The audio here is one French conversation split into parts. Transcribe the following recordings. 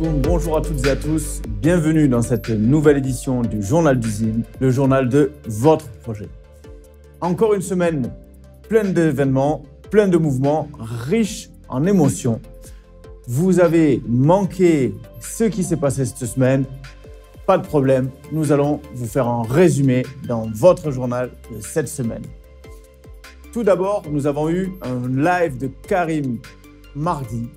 alaikum, bonjour à toutes et à tous. Bienvenue dans cette nouvelle édition du Journal du Zine, le journal de votre projet. Encore une semaine pleine d'événements, pleine de mouvements, riche en émotions. Vous avez manqué ce qui s'est passé cette semaine. Pas de problème, nous allons vous faire un résumé dans votre journal de cette semaine. Tout d'abord, nous avons eu un live de Karim mardi.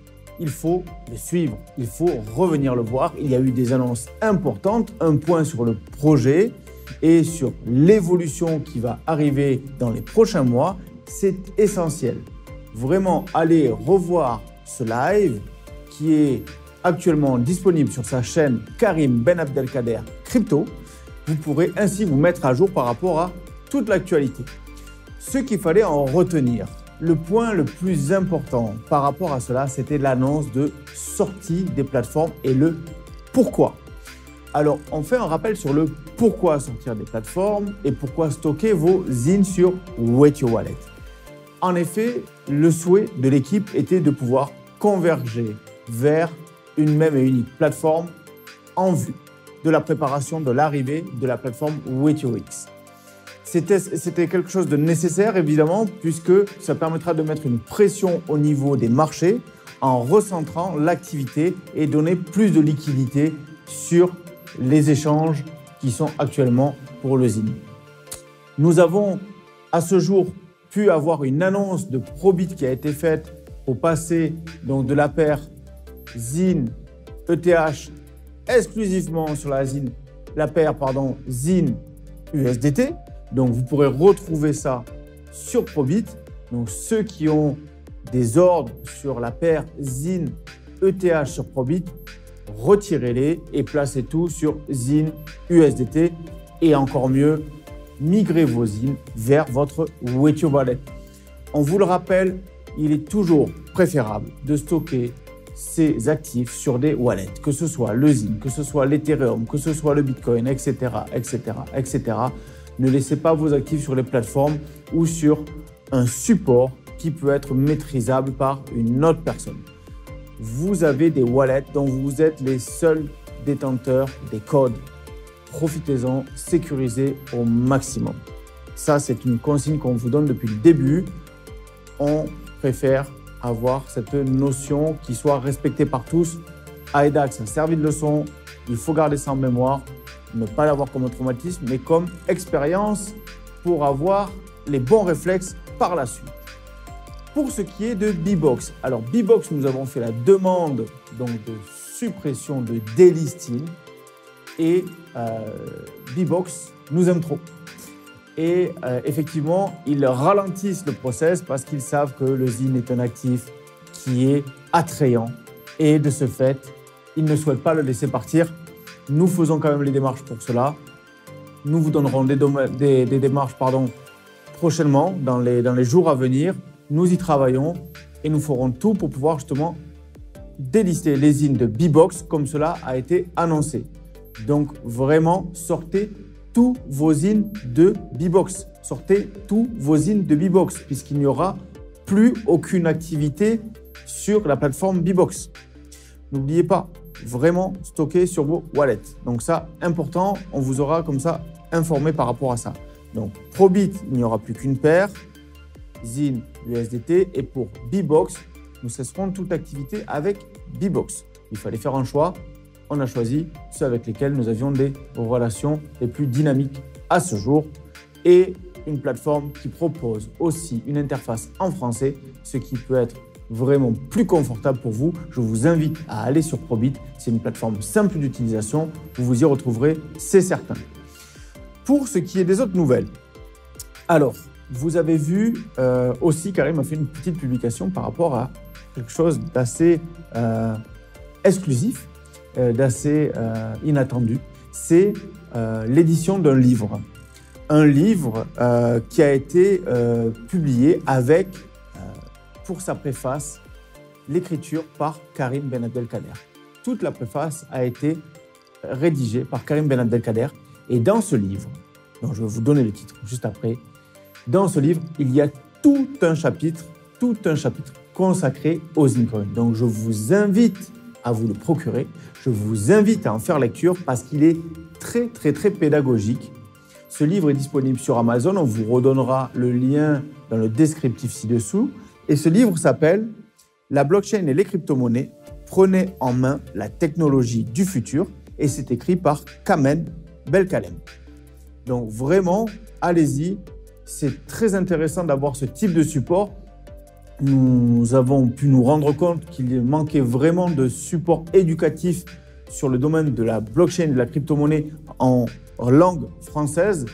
Il faut le suivre, il faut revenir le voir. Il y a eu des annonces importantes, un point sur le projet et sur l'évolution qui va arriver dans les prochains mois. C'est essentiel. Vraiment, allez revoir ce live qui est actuellement disponible sur sa chaîne Karim Ben Abdelkader Crypto. Vous pourrez ainsi vous mettre à jour par rapport à toute l'actualité. Ce qu'il fallait en retenir, le point le plus important par rapport à cela, c'était l'annonce de sortie des plateformes et le pourquoi. Alors, on fait un rappel sur le pourquoi sortir des plateformes et pourquoi stocker vos zines sur Wait Your Wallet. En effet, le souhait de l'équipe était de pouvoir converger vers une même et unique plateforme en vue de la préparation de l'arrivée de la plateforme WaitYourX. C'était quelque chose de nécessaire, évidemment, puisque ça permettra de mettre une pression au niveau des marchés en recentrant l'activité et donner plus de liquidité sur les échanges qui sont actuellement pour le Zine. Nous avons à ce jour pu avoir une annonce de Probit qui a été faite pour passer donc de la paire Zine ETH exclusivement sur la paire Zine USDT. Donc, vous pourrez retrouver ça sur Probit. Donc, ceux qui ont des ordres sur la paire Zine ETH sur Probit, retirez-les et placez tout sur Zine USDT. Et encore mieux, migrez vos zines vers votre Wait Your Wallet. On vous le rappelle, il est toujours préférable de stocker ces actifs sur des wallets, que ce soit le Zine, que ce soit l'Ethereum, que ce soit le Bitcoin, etc., etc., etc. Ne laissez pas vos actifs sur les plateformes ou sur un support qui peut être maîtrisable par une autre personne. Vous avez des wallets dont vous êtes les seuls détenteurs des codes. Profitez-en, sécurisez au maximum. Ça, c'est une consigne qu'on vous donne depuis le début. On préfère avoir cette notion qui soit respectée par tous. AEDAX a servi de leçon, il faut garder ça en mémoire. Ne pas l'avoir comme un traumatisme, mais comme expérience pour avoir les bons réflexes par la suite. Pour ce qui est de Bbox, alors Bbox, nous avons fait la demande donc, de suppression de delisting et Bbox nous aime trop. Et effectivement, ils ralentissent le process parce qu'ils savent que le Zine est un actif qui est attrayant et de ce fait, ils ne souhaitent pas le laisser partir. Nous faisons quand même les démarches pour cela. Nous vous donnerons des démarches prochainement, dans les jours à venir. Nous y travaillons et nous ferons tout pour pouvoir justement délister les zines de Bbox comme cela a été annoncé. Donc vraiment, sortez tous vos zines de Bbox. Sortez tous vos zines de Bbox puisqu'il n'y aura plus aucune activité sur la plateforme Bbox. N'oubliez pas, vraiment stocker sur vos wallets. Donc ça, important, on vous aura comme ça informé par rapport à ça. Donc Probit, il n'y aura plus qu'une paire, Zine USDT et pour Bbox, nous cesserons toute activité avec Bbox. Il fallait faire un choix, on a choisi ceux avec lesquels nous avions des relations les plus dynamiques à ce jour et une plateforme qui propose aussi une interface en français, ce qui peut être vraiment plus confortable pour vous. Je vous invite à aller sur Probit. C'est une plateforme simple d'utilisation. Vous vous y retrouverez, c'est certain. Pour ce qui est des autres nouvelles, alors, vous avez vu aussi, Karim a fait une petite publication par rapport à quelque chose d'assez exclusif, d'assez inattendu. C'est l'édition d'un livre. Un livre qui a été publié avec pour sa préface, l'écriture par Karim Ben Abdelkader. Toute la préface a été rédigée par Karim Ben Abdelkader. Et dans ce livre, dont je vais vous donner le titre juste après, dans ce livre, il y a tout un chapitre consacré aux Zinecoin. Donc, je vous invite à vous le procurer. Je vous invite à en faire lecture parce qu'il est très pédagogique. Ce livre est disponible sur Amazon. On vous redonnera le lien dans le descriptif ci-dessous. Et ce livre s'appelle « La blockchain et les crypto-monnaies. Prenez en main la technologie du futur » et c'est écrit par Kamen Belkalem. Donc vraiment, allez-y. C'est très intéressant d'avoir ce type de support. Nous avons pu nous rendre compte qu'il manquait vraiment de support éducatif sur le domaine de la blockchain et de la crypto-monnaie en langue française.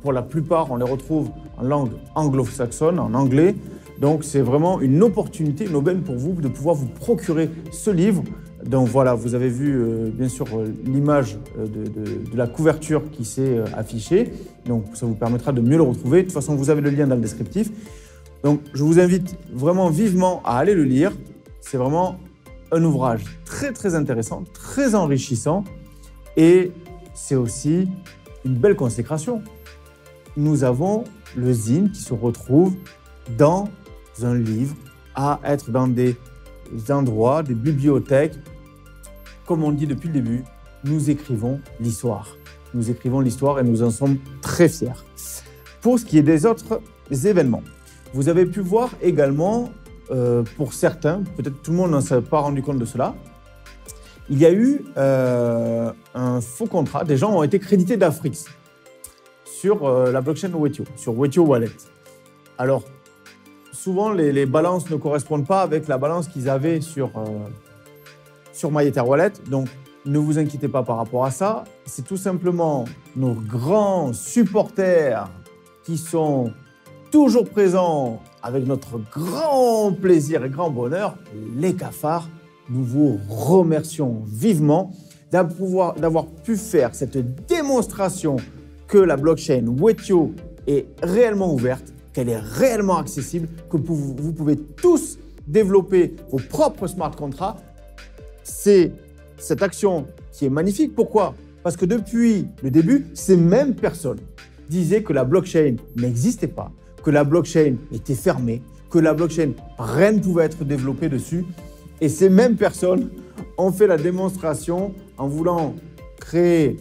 Pour la plupart, on les retrouve en langue anglo-saxonne, en anglais. Donc, c'est vraiment une opportunité, une aubaine pour vous de pouvoir vous procurer ce livre. Donc voilà, vous avez vu bien sûr l'image de la couverture qui s'est affichée. Donc, ça vous permettra de mieux le retrouver. De toute façon, vous avez le lien dans le descriptif. Donc, je vous invite vraiment vivement à aller le lire. C'est vraiment un ouvrage très intéressant, très enrichissant. Et c'est aussi une belle consécration. Nous avons le zine qui se retrouve dans un livre, à être dans des endroits, des bibliothèques. Comme on dit depuis le début, nous écrivons l'histoire. Nous écrivons l'histoire et nous en sommes très fiers. Pour ce qui est des autres événements, vous avez pu voir également, pour certains, peut-être tout le monde ne s'est pas rendu compte de cela, il y a eu un faux contrat. Des gens ont été crédités d'Afrix sur la blockchain Wetio, sur Wetio Wallet. Alors, souvent, les balances ne correspondent pas avec la balance qu'ils avaient sur MyEtherWallet. Donc, ne vous inquiétez pas par rapport à ça. C'est tout simplement nos grands supporters qui sont toujours présents avec notre grand plaisir et grand bonheur, les cafards. Nous vous remercions vivement d'avoir pu faire cette démonstration que la blockchain Wetio est réellement ouverte, qu'elle est réellement accessible, que vous pouvez tous développer vos propres smart contracts. C'est cette action qui est magnifique. Pourquoi? Parce que depuis le début, ces mêmes personnes disaient que la blockchain n'existait pas, que la blockchain était fermée, que la blockchain, rien ne pouvait être développé dessus. Et ces mêmes personnes ont fait la démonstration en voulant créer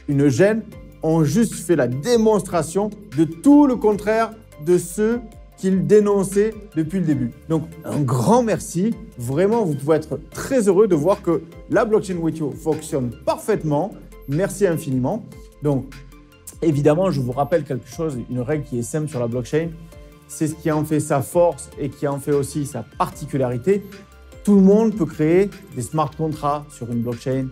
une gêne, ont juste fait la démonstration de tout le contraire de ce qu'ils dénonçaient depuis le début. Donc, un grand merci. Vraiment, vous pouvez être très heureux de voir que la blockchain Wetio fonctionne parfaitement. Merci infiniment. Donc, évidemment, je vous rappelle quelque chose, une règle qui est simple sur la blockchain. C'est ce qui en fait sa force et qui en fait aussi sa particularité. Tout le monde peut créer des smart contracts sur une blockchain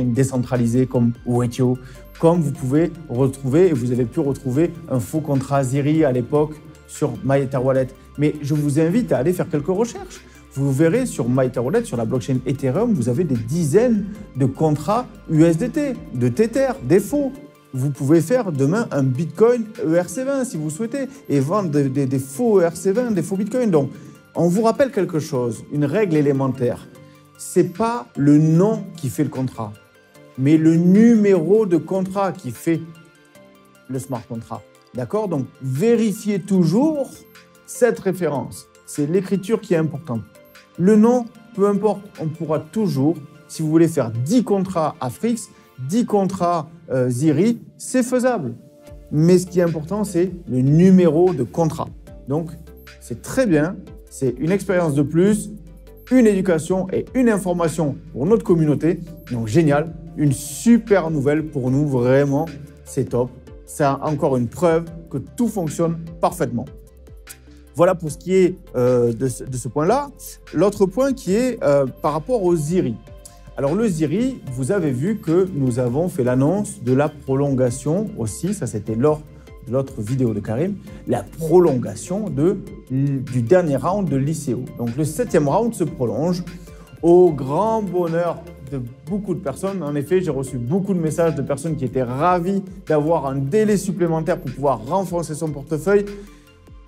décentralisée comme Wetio, comme vous pouvez retrouver, et vous avez pu retrouver un faux contrat Ziri à l'époque sur MyEtherWallet. Mais je vous invite à aller faire quelques recherches. Vous verrez sur MyEtherWallet, sur la blockchain Ethereum, vous avez des dizaines de contrats USDT, de Tether, des faux. Vous pouvez faire demain un Bitcoin ERC20 si vous souhaitez et vendre des faux ERC20, des faux Bitcoin. Donc, on vous rappelle quelque chose, une règle élémentaire. Ce n'est pas le nom qui fait le contrat, mais le numéro de contrat qui fait le smart contract. D'accord? Donc, vérifiez toujours cette référence. C'est l'écriture qui est importante. Le nom, peu importe, on pourra toujours, si vous voulez faire 10 contrats Afrix, 10 contrats Ziri, c'est faisable. Mais ce qui est important, c'est le numéro de contrat. Donc, c'est très bien. C'est une expérience de plus, une éducation et une information pour notre communauté. Donc, génial. Une super nouvelle pour nous. Vraiment, c'est top. C'est encore une preuve que tout fonctionne parfaitement. Voilà pour ce qui est de ce point-là. L'autre point qui est par rapport au Ziri. Alors, le Ziri, vous avez vu que nous avons fait l'annonce de la prolongation aussi. Ça, c'était lors de l'autre vidéo de Karim. La prolongation du dernier round de l'ICO. Donc, le 7e round se prolonge au grand bonheur de beaucoup de personnes. En effet, j'ai reçu beaucoup de messages de personnes qui étaient ravies d'avoir un délai supplémentaire pour pouvoir renforcer son portefeuille.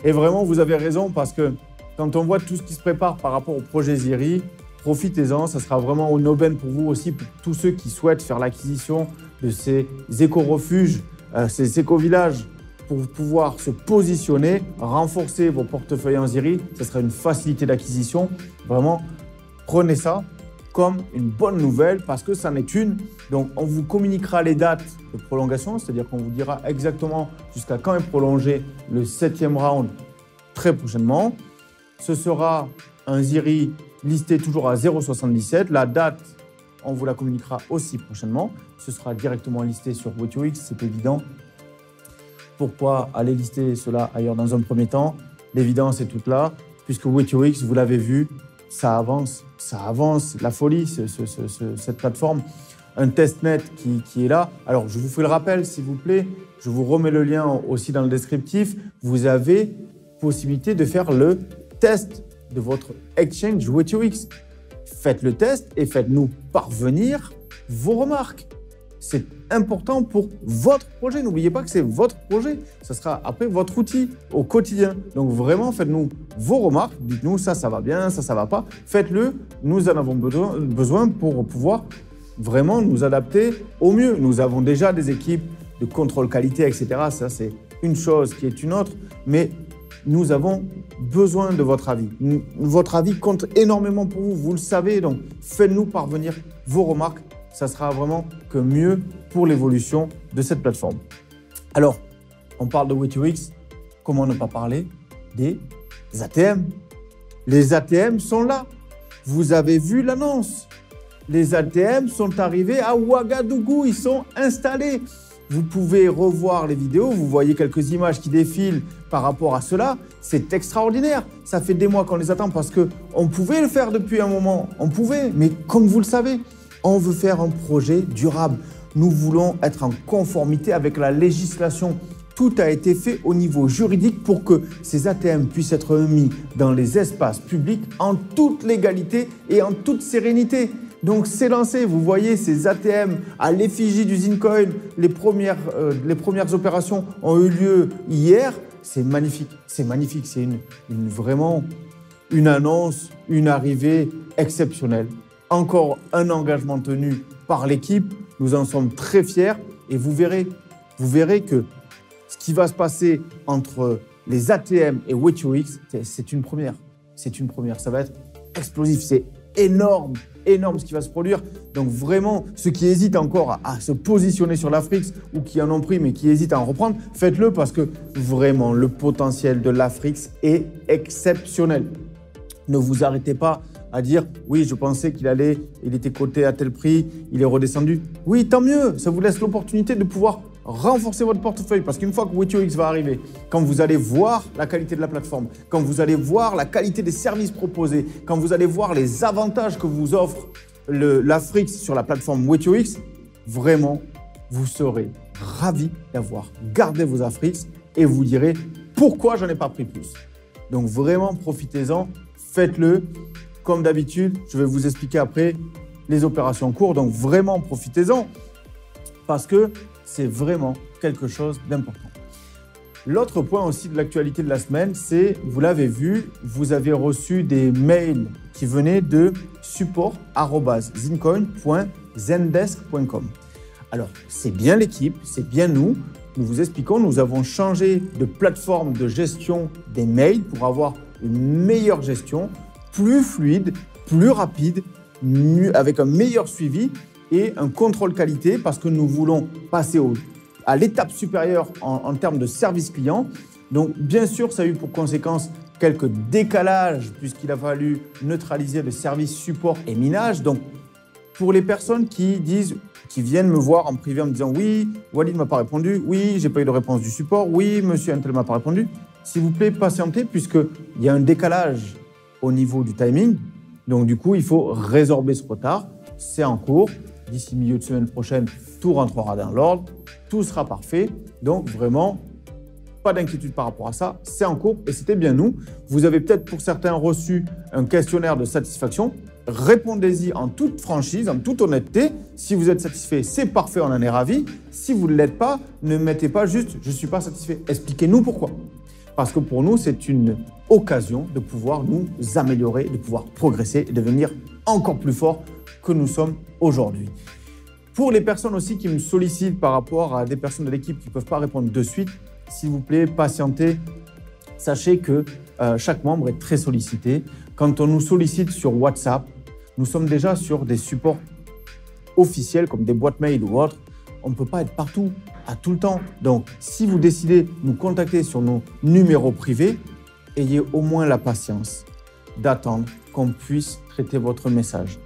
Et vraiment, vous avez raison parce que quand on voit tout ce qui se prépare par rapport au projet Ziri, profitez-en. Ça sera vraiment une aubaine pour vous aussi, pour tous ceux qui souhaitent faire l'acquisition de ces éco-refuges, ces éco-villages pour pouvoir se positionner, renforcer vos portefeuilles en Ziri. Ce sera une facilité d'acquisition. Vraiment, prenez ça. comme une bonne nouvelle parce que ça n'est qu'une. Donc, on vous communiquera les dates de prolongation, c'est-à-dire qu'on vous dira exactement jusqu'à quand est prolongé le 7e round très prochainement. Ce sera un ZIRI listé toujours à 0,77. La date, on vous la communiquera aussi prochainement. Ce sera directement listé sur WTOX, c'est évident. Pourquoi aller lister cela ailleurs dans un premier temps? L'évidence est toute là, puisque WTOX, vous l'avez vu, ça avance, la folie, cette plateforme. Un testnet qui est là. Alors, je vous fais le rappel, s'il vous plaît. Je vous remets le lien aussi dans le descriptif. Vous avez possibilité de faire le test de votre exchange WTOX. Faites le test et faites-nous parvenir vos remarques. C'est important pour votre projet. N'oubliez pas que c'est votre projet. Ce sera après votre outil au quotidien. Donc vraiment, faites-nous vos remarques. Dites-nous ça va bien, ça va pas. Faites-le. Nous en avons besoin pour pouvoir vraiment nous adapter au mieux. Nous avons déjà des équipes de contrôle qualité, etc. Ça, c'est une chose qui est une autre. Mais nous avons besoin de votre avis. Votre avis compte énormément pour vous. Vous le savez. Donc, faites-nous parvenir vos remarques. Ça sera vraiment que mieux pour l'évolution de cette plateforme. Alors, on parle de WTOX. Comment ne pas parler des ATM? Les ATM sont là. Vous avez vu l'annonce. Les ATM sont arrivés à Ouagadougou. Ils sont installés. Vous pouvez revoir les vidéos. Vous voyez quelques images qui défilent par rapport à cela. C'est extraordinaire. Ça fait des mois qu'on les attend parce qu'on pouvait le faire depuis un moment. On pouvait, mais comme vous le savez, on veut faire un projet durable. Nous voulons être en conformité avec la législation. Tout a été fait au niveau juridique pour que ces ATM puissent être mis dans les espaces publics en toute légalité et en toute sérénité. Donc, c'est lancé. Vous voyez ces ATM à l'effigie du Zincoin. Les premières opérations ont eu lieu hier. C'est magnifique. C'est magnifique. C'est vraiment une annonce, une arrivée exceptionnelle. Encore un engagement tenu par l'équipe. Nous en sommes très fiers et vous verrez que ce qui va se passer entre les ATM et WTOX, c'est une première. C'est une première. Ça va être explosif. C'est énorme ce qui va se produire. Donc vraiment, ceux qui hésitent encore à se positionner sur l'Afrix ou qui en ont pris mais qui hésitent à en reprendre, faites-le parce que vraiment, le potentiel de l'Afrix est exceptionnel. Ne vous arrêtez pas à dire « oui, je pensais il était coté à tel prix, il est redescendu ». Oui, tant mieux, ça vous laisse l'opportunité de pouvoir renforcer votre portefeuille parce qu'une fois que WTOX va arriver, quand vous allez voir la qualité de la plateforme, quand vous allez voir la qualité des services proposés, quand vous allez voir les avantages que vous offre l'Afrix sur la plateforme WTOX, vraiment, vous serez ravis d'avoir gardé vos Afrix et vous direz pourquoi j'en ai pas pris plus. Donc vraiment, profitez-en, faites-le. Comme d'habitude, je vais vous expliquer après les opérations en cours. Donc vraiment, profitez-en parce que c'est vraiment quelque chose d'important. L'autre point aussi de l'actualité de la semaine, c'est, vous l'avez vu, vous avez reçu des mails qui venaient de support@zincoin.zendesk.com. Alors, c'est bien l'équipe, c'est bien nous. Nous vous expliquons, nous avons changé de plateforme de gestion des mails pour avoir une meilleure gestion, plus fluide, plus rapide, avec un meilleur suivi et un contrôle qualité parce que nous voulons passer à l'étape supérieure en termes de service client. Donc, bien sûr, ça a eu pour conséquence quelques décalages puisqu'il a fallu neutraliser le service support et minage. Donc, pour les personnes qui viennent me voir en privé en me disant « oui, Walid ne m'a pas répondu, oui, j'ai pas eu de réponse du support, oui, monsieur Antel ne m'a pas répondu », s'il vous plaît, patientez puisqu'il y a un décalage au niveau du timing. Donc, du coup, il faut résorber ce retard. C'est en cours. D'ici milieu de semaine prochaine, tout rentrera dans l'ordre. Tout sera parfait. Donc, vraiment, pas d'inquiétude par rapport à ça. C'est en cours et c'était bien nous. Vous avez peut-être pour certains reçu un questionnaire de satisfaction. Répondez-y en toute franchise, en toute honnêteté. Si vous êtes satisfait, c'est parfait, on en est ravis. Si vous ne l'êtes pas, ne mettez pas juste « je ne suis pas satisfait ». Expliquez-nous pourquoi. Parce que pour nous, c'est une occasion de pouvoir nous améliorer, de pouvoir progresser et devenir encore plus fort que nous sommes aujourd'hui. Pour les personnes aussi qui me sollicitent par rapport à des personnes de l'équipe qui ne peuvent pas répondre de suite, s'il vous plaît, patientez. Sachez que chaque membre est très sollicité. Quand on nous sollicite sur WhatsApp, nous sommes déjà sur des supports officiels comme des boîtes mail ou autres. On ne peut pas être partout, à tout le temps. Donc, si vous décidez de nous contacter sur nos numéros privés, ayez au moins la patience d'attendre qu'on puisse traiter votre message.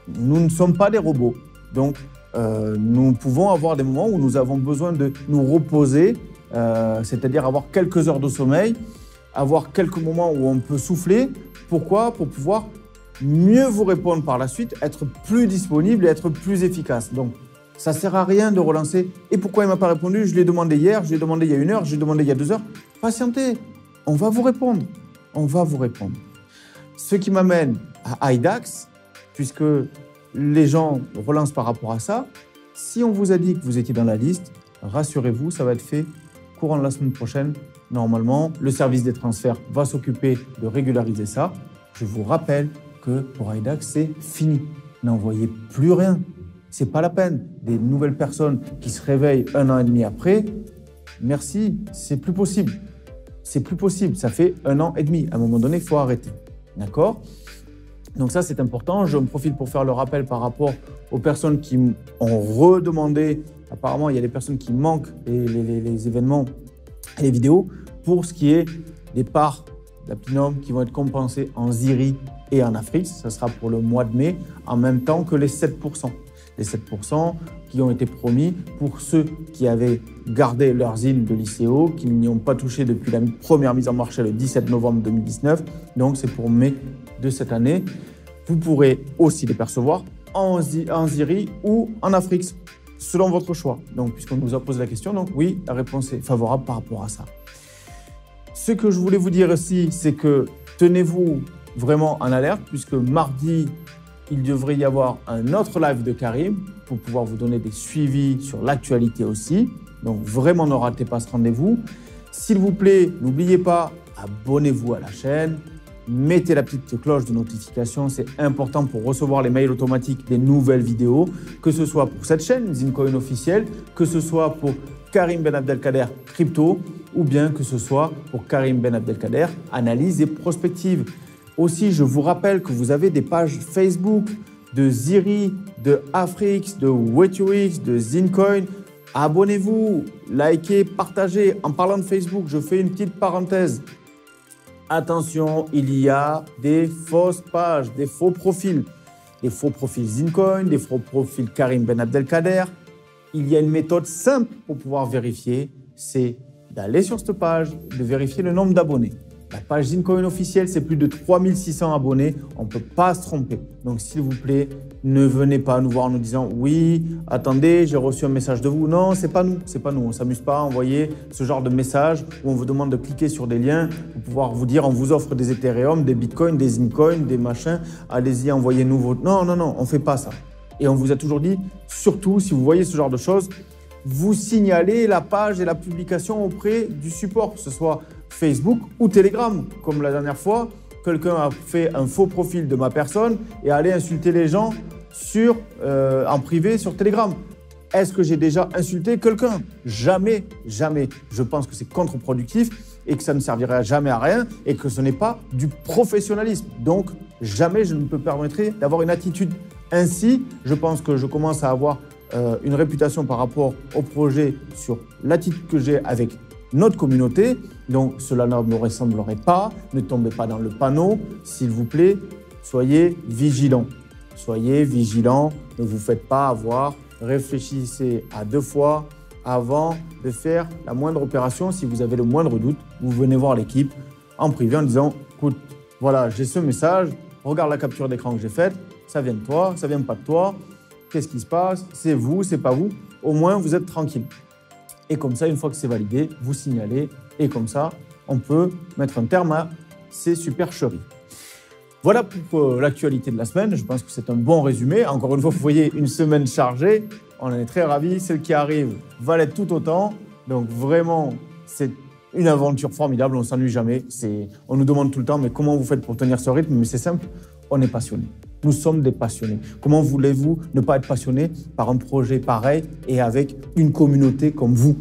Nous ne sommes pas des robots. Donc, nous pouvons avoir des moments où nous avons besoin de nous reposer, c'est-à-dire avoir quelques heures de sommeil, avoir quelques moments où on peut souffler. Pourquoi? Pour pouvoir mieux vous répondre par la suite, être plus disponible et être plus efficace. Donc, ça ne sert à rien de relancer. Et pourquoi il ne m'a pas répondu? Je lui ai demandé hier, je lui ai demandé il y a 1 heure, je lui ai demandé il y a 2 heures. Patientez, on va vous répondre. On va vous répondre. Ce qui m'amène à IDAX, puisque les gens relancent par rapport à ça. Si on vous a dit que vous étiez dans la liste, rassurez-vous, ça va être fait courant de la semaine prochaine. Normalement, le service des transferts va s'occuper de régulariser ça. Je vous rappelle que pour IDAX, c'est fini. N'envoyez plus rien. Ce n'est pas la peine. Des nouvelles personnes qui se réveillent 1 an et demi après, merci, c'est plus possible. C'est plus possible. Ça fait 1 an et demi. À un moment donné, il faut arrêter. D'accord? Donc ça, c'est important. Je me profite pour faire le rappel par rapport aux personnes qui ont redemandé. Apparemment, il y a des personnes qui manquent les événements et les vidéos pour ce qui est des parts d'Apinum qui vont être compensées en Ziri et en Afrique. Ça sera pour le mois de mai, en même temps que les 7%. Les 7% qui ont été promis pour ceux qui avaient gardé leurs îles de l'ICO, qui n'y ont pas touché depuis la première mise en marché le 17 novembre 2019. Donc, c'est pour mai de cette année. Vous pourrez aussi les percevoir en Ziri ou en Afrique, selon votre choix. Donc, puisqu'on nous a posé la question, donc oui, la réponse est favorable par rapport à ça. Ce que je voulais vous dire aussi, c'est que tenez-vous vraiment en alerte, puisque mardi, il devrait y avoir un autre live de Karim pour pouvoir vous donner des suivis sur l'actualité aussi. Donc, vraiment, ne ratez pas ce rendez-vous. S'il vous plaît, n'oubliez pas, abonnez-vous à la chaîne. Mettez la petite cloche de notification, c'est important pour recevoir les mails automatiques des nouvelles vidéos, que ce soit pour cette chaîne, Zincoin officielle, que ce soit pour Karim Ben Abdelkader Crypto, ou bien que ce soit pour Karim Ben Abdelkader Analyse et Prospective. Aussi, je vous rappelle que vous avez des pages Facebook de Ziri, de Afrix, de WeToX, de Zincoin. Abonnez-vous, likez, partagez. En parlant de Facebook, je fais une petite parenthèse. Attention, il y a des fausses pages, des faux profils. Des faux profils Zincoin, des faux profils Karim Ben Abdelkader. Il y a une méthode simple pour pouvoir vérifier, c'est d'aller sur cette page, de vérifier le nombre d'abonnés. La page Zincoin officielle, c'est plus de 3600 abonnés. On ne peut pas se tromper. Donc, s'il vous plaît, ne venez pas nous voir en nous disant « Oui, attendez, j'ai reçu un message de vous. » Non, ce n'est pas nous. C'est pas nous. On ne s'amuse pas à envoyer ce genre de message où on vous demande de cliquer sur des liens pour pouvoir vous dire « On vous offre des Ethereum, des Bitcoin, des Zincoin, des machins. Allez-y, envoyez-nous vos… » Non, non, non, on ne fait pas ça. Et on vous a toujours dit, surtout si vous voyez ce genre de choses, vous signalez la page et la publication auprès du support, que ce soit Facebook ou Telegram. Comme la dernière fois, quelqu'un a fait un faux profil de ma personne et allé insulter les gens en privé sur Telegram. Est-ce que j'ai déjà insulté quelqu'un? Jamais, jamais. Je pense que c'est contre-productif et que ça ne servira jamais à rien et que ce n'est pas du professionnalisme. Donc, jamais je ne me permettrai d'avoir une attitude ainsi. Je pense que je commence à avoir une réputation par rapport au projet sur l'attitude que j'ai avec notre communauté. Donc, cela ne me ressemblerait pas. Ne tombez pas dans le panneau. S'il vous plaît, soyez vigilants. Soyez vigilants. Ne vous faites pas avoir. Réfléchissez à 2 fois avant de faire la moindre opération. Si vous avez le moindre doute, vous venez voir l'équipe en privé en disant « Écoute, voilà, j'ai ce message. Regarde la capture d'écran que j'ai faite. Ça vient de toi, ça ne vient pas de toi. Qu'est-ce qui se passe? C'est vous, c'est pas vous. Au moins, vous êtes tranquille. » Et comme ça, une fois que c'est validé, vous signalez. Et comme ça, on peut mettre un terme à ces supercheries. Voilà pour l'actualité de la semaine. Je pense que c'est un bon résumé. Encore une fois, vous voyez une semaine chargée. On en est très ravis. Celle qui arrive va l'être tout autant. Donc vraiment, c'est une aventure formidable. On ne s'ennuie jamais. On nous demande tout le temps, mais comment vous faites pour tenir ce rythme? Mais c'est simple, on est passionné. Nous sommes des passionnés. Comment voulez-vous ne pas être passionné par un projet pareil et avec une communauté comme vous?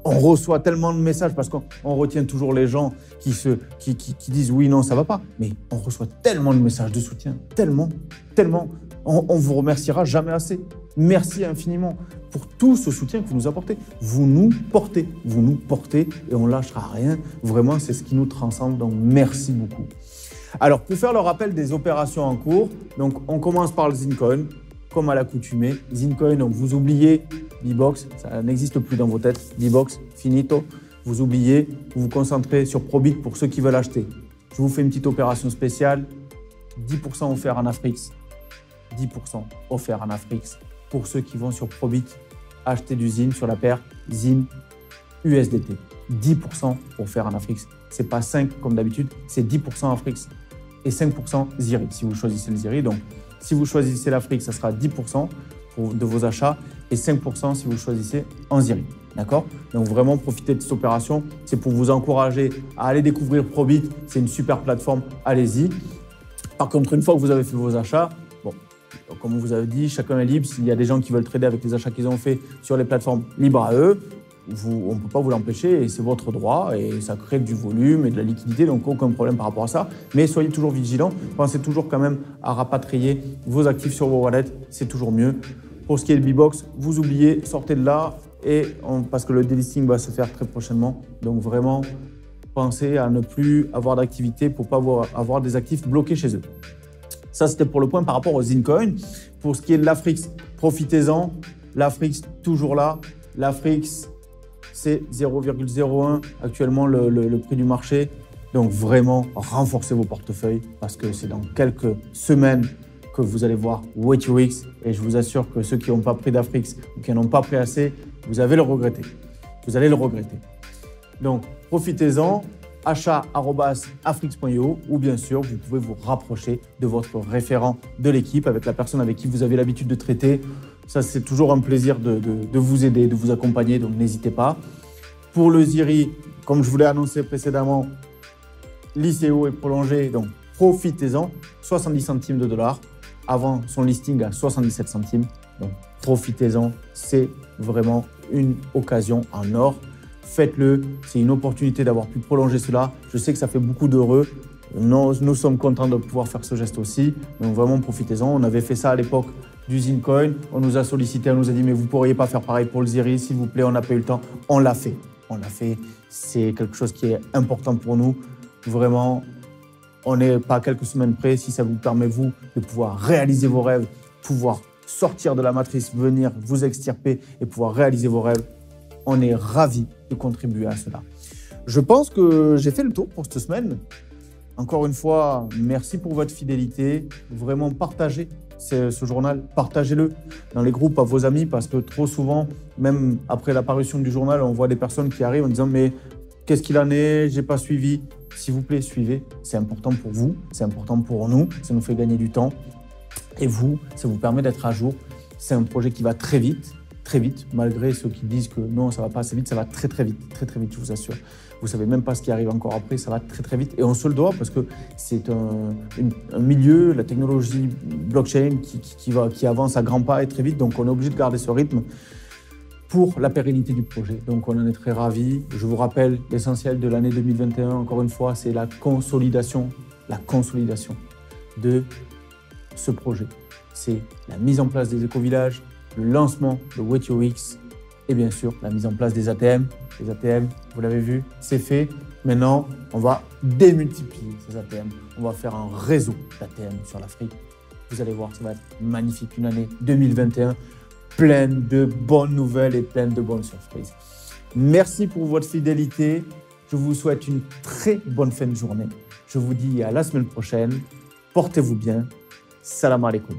On reçoit tellement de messages parce qu'on retient toujours les gens qui disent oui, non, ça va pas. Mais on reçoit tellement de messages de soutien, tellement. On vous remerciera jamais assez. Merci infiniment pour tout ce soutien que vous nous apportez. Vous nous portez et on ne lâchera rien. Vraiment, c'est ce qui nous transcende. Donc, merci beaucoup. Alors, pour faire le rappel des opérations en cours, donc on commence par le Zincoin, comme à l'accoutumée. Zincoin, donc vous oubliez B-Box, ça n'existe plus dans vos têtes. B-Box, finito. Vous oubliez, vous vous concentrez sur Probit pour ceux qui veulent acheter. Je vous fais une petite opération spéciale, 10% offert en Afrix. 10% offert en Afrix pour ceux qui vont sur Probit acheter du ZIN sur la paire ZIN USDT. 10% offert en Afrix. Ce n'est pas 5 comme d'habitude, c'est 10% Afrix et 5% ZIRI si vous choisissez le ZIRI. Donc, si vous choisissez l'Afrique, ça sera 10% de vos achats et 5% si vous choisissez en ZIRI. D'accord? Donc, vraiment, profitez de cette opération. C'est pour vous encourager à aller découvrir Probit. C'est une super plateforme. Allez-y. Par contre, une fois que vous avez fait vos achats, bon, comme on vous avait dit, chacun est libre. S'il y a des gens qui veulent trader avec les achats qu'ils ont fait sur les plateformes libres à eux, on ne peut pas vous l'empêcher et c'est votre droit et ça crée du volume et de la liquidité, donc aucun problème par rapport à ça. Mais soyez toujours vigilants, pensez toujours quand même à rapatrier vos actifs sur vos wallets, c'est toujours mieux. Pour ce qui est de B-Box, vous oubliez, sortez de là parce que le delisting va se faire très prochainement. Donc vraiment, pensez à ne plus avoir d'activité pour ne pas avoir des actifs bloqués chez eux. Ça, c'était pour le point par rapport au Zincoin. Pour ce qui est de l'Afrix, profitez-en. L'Afrix, toujours là. L'Afrix, c'est 0,01 actuellement le prix du marché. Donc vraiment, renforcez vos portefeuilles parce que c'est dans quelques semaines que vous allez voir WTX. Et je vous assure que ceux qui n'ont pas pris d'Afrix ou qui n'ont pas pris assez, vous allez le regretter. Vous allez le regretter. Donc, profitez-en. achat@afrix.io ou bien sûr, vous pouvez vous rapprocher de votre référent de l'équipe avec la personne avec qui vous avez l'habitude de traiter. Ça, c'est toujours un plaisir de vous aider, de vous accompagner, donc n'hésitez pas. Pour le ZIRI, comme je vous l'ai annoncé précédemment, l'ICO est prolongé, donc profitez-en. 70 centimes de dollars avant son listing à 77 centimes. Donc profitez-en, c'est vraiment une occasion en or. Faites-le, c'est une opportunité d'avoir pu prolonger cela. Je sais que ça fait beaucoup d'heureux. Nous sommes contents de pouvoir faire ce geste aussi. Donc vraiment, profitez-en. On avait fait ça à l'époque du Zincoin. On nous a sollicité, on nous a dit « mais vous ne pourriez pas faire pareil pour le ZIRI, s'il vous plaît, on n'a pas eu le temps ». On l'a fait. On l'a fait. C'est quelque chose qui est important pour nous. Vraiment, on n'est pas à quelques semaines près. Si ça vous permet, vous, de pouvoir réaliser vos rêves, pouvoir sortir de la matrice, venir vous extirper et pouvoir réaliser vos rêves, on est ravis de contribuer à cela. Je pense que j'ai fait le tour pour cette semaine. Encore une fois, merci pour votre fidélité. Vraiment, partagez ce journal, partagez-le dans les groupes à vos amis parce que trop souvent, même après l'apparition du journal, on voit des personnes qui arrivent en disant « mais qu'est-ce qu'il en est? J'ai pas suivi ». S'il vous plaît, suivez. C'est important pour vous, c'est important pour nous. Ça nous fait gagner du temps. Et vous, ça vous permet d'être à jour. C'est un projet qui va très vite, malgré ceux qui disent que non, ça ne va pas assez vite, ça va très vite, je vous assure. Vous ne savez même pas ce qui arrive encore après, ça va très vite. Et on se le doit parce que c'est un milieu, la technologie blockchain qui avance à grands pas et très vite. Donc, on est obligé de garder ce rythme pour la pérennité du projet. Donc, on en est très ravis. Je vous rappelle, l'essentiel de l'année 2021, encore une fois, c'est la consolidation de ce projet. C'est la mise en place des éco-villages, le lancement de WTX et bien sûr la mise en place des ATM. Les ATM, vous l'avez vu, c'est fait. Maintenant, on va démultiplier ces ATM. On va faire un réseau d'ATM sur l'Afrique. Vous allez voir, ça va être magnifique. Une année 2021 pleine de bonnes nouvelles et pleine de bonnes surprises. Merci pour votre fidélité. Je vous souhaite une très bonne fin de journée. Je vous dis à la semaine prochaine. Portez-vous bien. Salam alaikum.